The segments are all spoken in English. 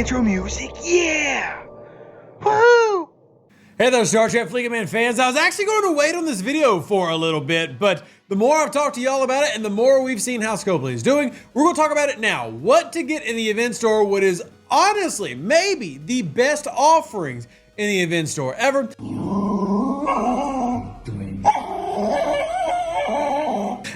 intro music. Yeah! Woohoo! Hey there, Star Trek Fleet Command fans. I was actually going to wait on this video for a little bit, but the more I've talked to y'all about it and the more we've seen how Scopely is doing, we're going to talk about it now. What to get in the event store, what is honestly maybe the best offerings in the event store ever.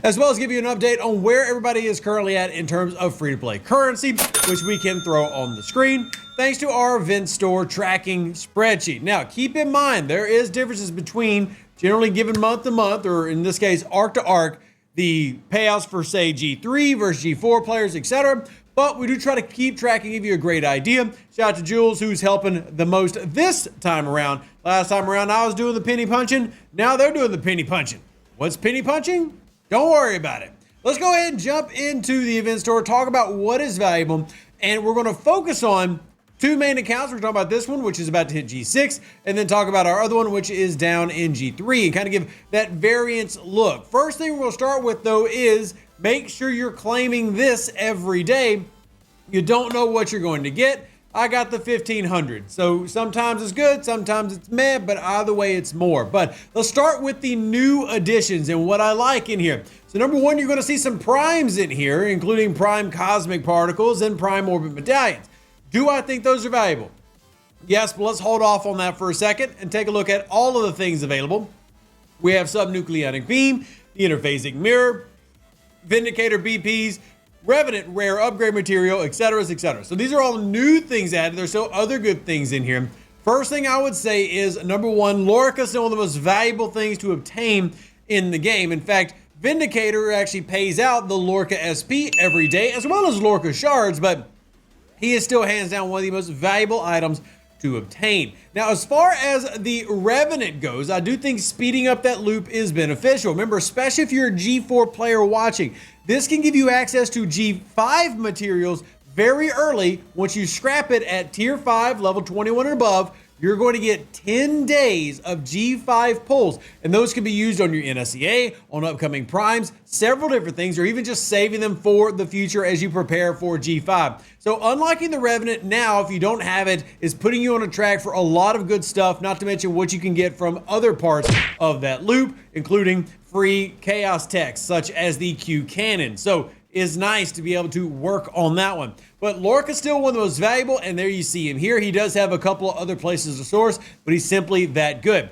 As well as give you an update on where everybody is currently at in terms of free-to-play currency, which we can throw on the screen, thanks to our event store tracking spreadsheet. Now, keep in mind, there is differences between generally given month to month, or in this case, arc to arc, the payouts for, say, G3 versus G4 players, etc. But we do try to keep track and give you a great idea. Shout out to Jules, who's helping the most this time around. Last time around, I was doing the penny punching. Now they're doing the penny punching. What's penny punching? Don't worry about it. Let's go ahead and jump into the event store, talk about what is valuable, and we're going to focus on two main accounts. We're talking about this one, which is about to hit G6, and then talk about our other one, which is down in G3, and kind of give that variance look. First thing we'll start with, though, is make sure you're claiming this every day. You don't know what you're going to get. I got the 1500. So sometimes it's good, sometimes it's meh, but either way it's more. But let's start with the new additions and what I like in here. So number one, you're going to see some primes in here, including prime cosmic particles and prime orbit medallions. Do I think those are valuable? Yes, but let's hold off on that for a second and take a look at all of the things available. We have subnucleonic beam, the interphasic mirror, Vindicator BPs, Revenant rare upgrade material, etc., etc. So these are all new things added. There's still other good things in here. First thing I would say is, number one, Lorca is one of the most valuable things to obtain in the game. In fact, Vindicator actually pays out the Lorca SP every day, as well as Lorca shards, but he is still hands down one of the most valuable items to obtain. Now, as far as the Revenant goes, I do think speeding up that loop is beneficial. Remember, especially if you're a G4 player watching, this can give you access to G5 materials very early. Once you scrap it at tier 5, level 21 and above, you're going to get 10 days of G5 pulls, and those can be used on your NSEA, on upcoming primes, several different things, or even just saving them for the future as you prepare for G5. So unlocking the Revenant now, if you don't have it, is putting you on a track for a lot of good stuff, not to mention what you can get from other parts of that loop, including free chaos techs, such as the Q cannon. So it's nice to be able to work on that one. But Lorca's still one of the most valuable, and there you see him here. He does have a couple of other places to source, but he's simply that good.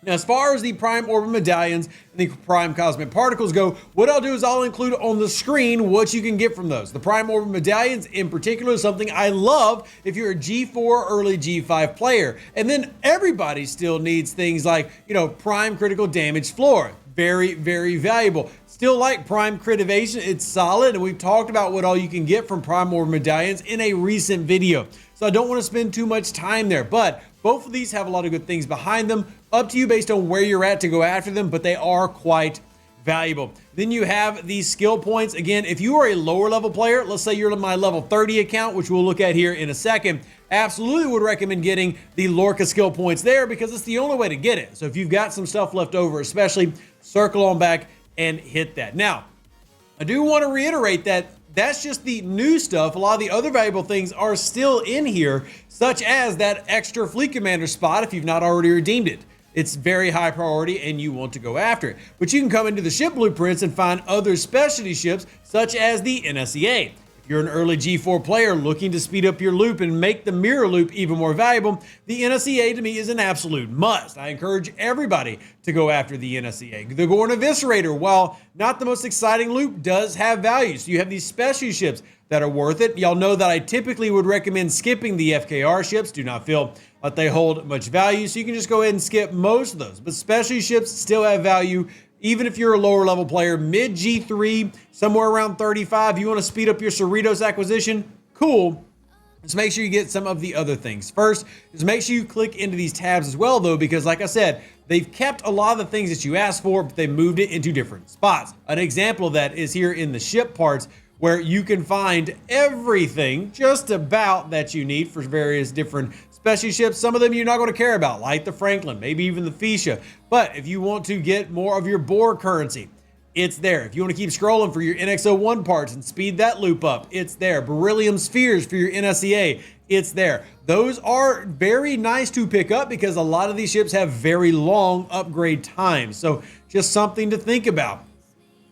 Now, as far as the prime orbit medallions and the prime cosmic particles go, what I'll do is I'll include on the screen what you can get from those. The prime orbit medallions in particular is something I love if you're a G4 early G5 player. And then everybody still needs things like, prime critical damage floor. Very, very valuable. Still like prime crit evasion, it's solid, and we've talked about what all you can get from prime orbit medallions in a recent video. So I don't want to spend too much time there, but both of these have a lot of good things behind them. Up to you based on where you're at to go after them, but they are quite valuable. Then you have these skill points. Again, if you are a lower level player, let's say you're in my level 30 account, which we'll look at here in a second, absolutely would recommend getting the Lorca skill points there because it's the only way to get it. So if you've got some stuff left over, especially, circle on back and hit that. Now, I do want to reiterate that that's just the new stuff. A lot of the other valuable things are still in here, such as that extra fleet commander spot if you've not already redeemed it. It's very high priority and you want to go after it. But you can come into the ship blueprints and find other specialty ships, such as the NSEA. If you're an early G4 player looking to speed up your loop and make the mirror loop even more valuable, the NSEA to me is an absolute must. I encourage everybody to go after the NSEA. The Gorn Eviscerator, while not the most exciting loop, does have value. So you have these specialty ships that are worth it. Y'all know that I typically would recommend skipping the FKR ships. Do not feel like they hold much value, so you can just go ahead and skip most of those. But specialty ships still have value. Even if you're a lower level player, mid G3, somewhere around 35, you want to speed up your Cerritos acquisition, cool. Just make sure you get some of the other things. First, just make sure you click into these tabs as well, though, because like I said, they've kept a lot of the things that you asked for, but they moved it into different spots. An example of that is here in the ship parts, where you can find everything just about that you need for various different specialty ships. Some of them you're not going to care about, like the Franklin, maybe even the Fuchsia. But if you want to get more of your Bohr currency, it's there. If you want to keep scrolling for your NX-01 parts and speed that loop up, it's there. Beryllium spheres for your NSEA, it's there. Those are very nice to pick up because a lot of these ships have very long upgrade times. So just something to think about.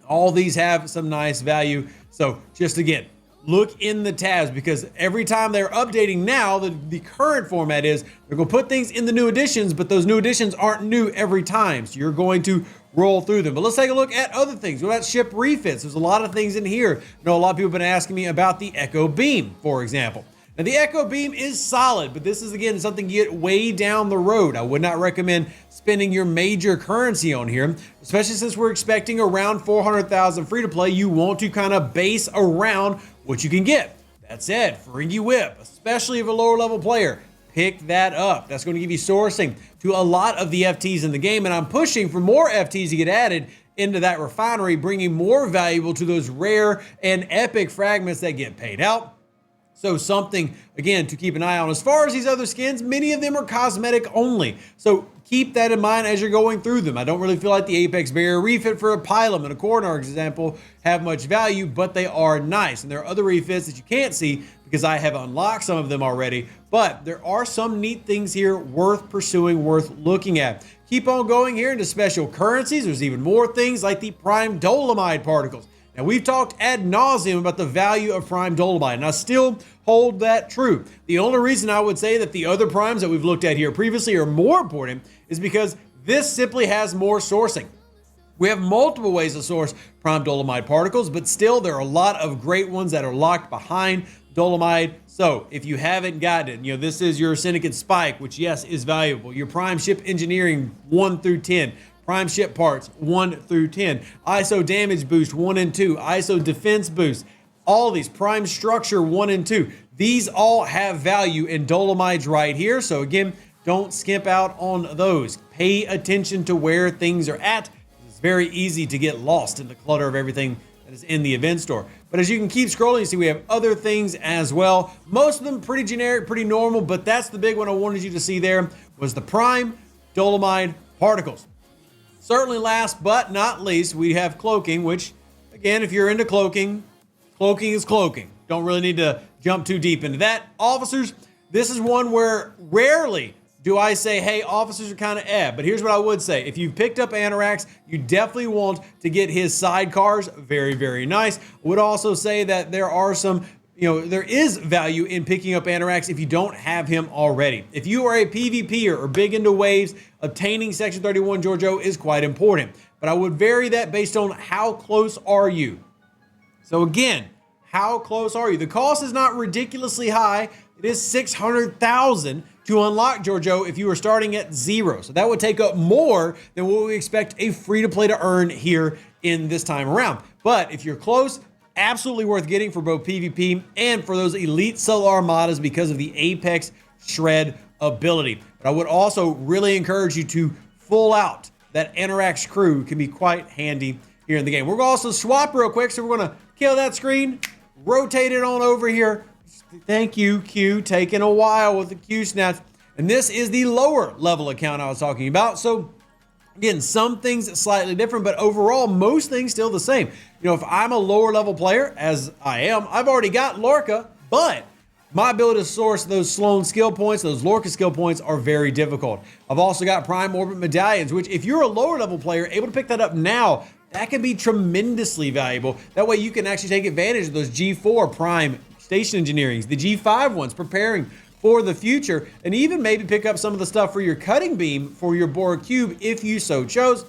All these have some nice value. So just again, look in the tabs because every time they're updating now, the current format is they're going to put things in the new editions, but those new editions aren't new every time. So you're going to roll through them. But let's take a look at other things. What about ship refits? There's a lot of things in here. I know a lot of people have been asking me about the Echo Beam, for example. Now the Echo Beam is solid, but this is again something you get way down the road. I would not recommend spending your major currency on here, especially since we're expecting around 400,000 free to play. You want to kind of base around what you can get. That said, Ferengi Whip, especially if a lower level player, pick that up. That's going to give you sourcing to a lot of the FTs in the game, and I'm pushing for more FTs to get added into that refinery, bringing more valuable to those rare and epic fragments that get paid out. So something, again, to keep an eye on. As far as these other skins, many of them are cosmetic only. So keep that in mind as you're going through them. I don't really feel like the Apex Barrier refit for a Pylum and a Coronar example have much value, but they are nice. And there are other refits that you can't see because I have unlocked some of them already. But there are some neat things here worth pursuing, worth looking at. Keep on going here into special currencies. There's even more things like the Prime Dolomite particles. Now, we've talked ad nauseum about the value of Prime Dolomite, and I still hold that true. The only reason I would say that the other primes that we've looked at here previously are more important is because this simply has more sourcing. We have multiple ways to source Prime Dolomite particles, but still there are a lot of great ones that are locked behind Dolomite. So if you haven't gotten it, this is your Syndicate Spike, which yes, is valuable. Your Prime Ship Engineering 1 through 10. Prime Ship Parts 1 through 10, ISO Damage Boost 1 and 2, ISO Defense Boost, all these Prime Structure 1 and 2. These all have value in Dolomite's right here. So again, don't skimp out on those. Pay attention to where things are at. It's very easy to get lost in the clutter of everything that is in the event store. But as you can keep scrolling, you see we have other things as well. Most of them pretty generic, pretty normal, but that's the big one I wanted you to see there was the Prime Dolomite particles. Certainly last but not least, we have cloaking, which, again, if you're into cloaking, cloaking is cloaking. Don't really need to jump too deep into that. Officers, this is one where rarely do I say, hey, officers are kind of but here's what I would say. If you've picked up Anorax, you definitely want to get his sidecars. Very, very nice. I would also say that there are some there is value in picking up Anorax if you don't have him already. If you are a PvPer or big into waves, obtaining Section 31 Giorgio is quite important. But I would vary that based on how close are you. So again, how close are you? The cost is not ridiculously high. It is 600,000 to unlock Giorgio if you are starting at 0. So that would take up more than what we expect a free-to-play to earn here in this time around. But if you're close, absolutely worth getting for both PvP and for those elite Solar Armadas because of the Apex Shred ability. But I would also really encourage you to full out. That Anorax crew can be quite handy here in the game. We're going to also swap real quick, so we're going to kill that screen, rotate it on over here. Thank you, Q. Taking a while with the Q snaps. And this is the lower level account I was talking about. So again, some things slightly different, but overall, most things still the same. If I'm a lower level player, as I am, I've already got Lorca, but my ability to source those Sloan skill points, those Lorca skill points are very difficult. I've also got Prime Orbit Medallions, which if you're a lower level player, able to pick that up now, that can be tremendously valuable. That way you can actually take advantage of those G4 Prime Station Engineerings, the G5 ones, preparing for the future, and even maybe pick up some of the stuff for your cutting beam for your Borg Cube if you so chose.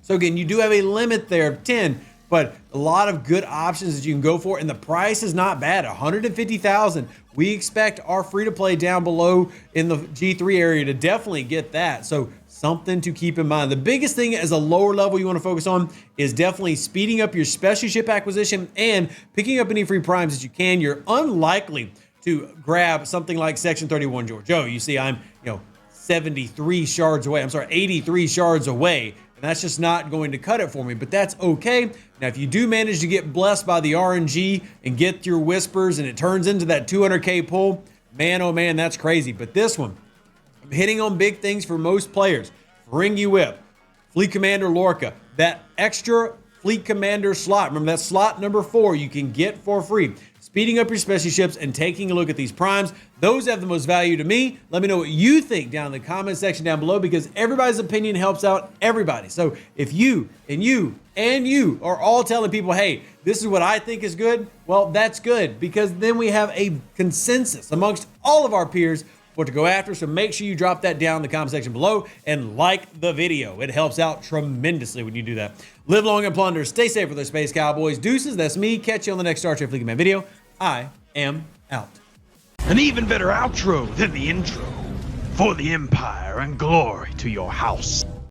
So again, you do have a limit there of 10, but a lot of good options that you can go for, and the price is not bad, 150,000. We expect our free-to-play down below in the G3 area to definitely get that, so something to keep in mind. The biggest thing as a lower level you want to focus on is definitely speeding up your special ship acquisition and picking up any free primes that you can. You're unlikely to grab something like Section 31 Giorgio. You see, I'm 83 shards away. I'm sorry, 83 shards away. And that's just not going to cut it for me, but that's okay. Now, if you do manage to get blessed by the RNG and get your whispers and it turns into that 200K pull, man, oh man, that's crazy. But this one, I'm hitting on big things for most players. Ferengi Whip, Fleet Commander Lorca, that extra Fleet Commander slot. Remember, that slot number 4 you can get for free. speeding up your specialty ships and taking a look at these primes. Those have the most value to me. Let me know what you think down in the comment section down below, because everybody's opinion helps out everybody. So if you and you and you are all telling people, hey, this is what I think is good, well, that's good, because then we have a consensus amongst all of our peers what to go after. So make sure you drop that down in the comment section below and like the video. It helps out tremendously when you do that. Live long and plunder. Stay safe with the Space Cowboys. Deuces, that's me. Catch you on the next Star Trek Fleet Command video. I am out. An even better outro than the intro. For the Empire and glory to your house.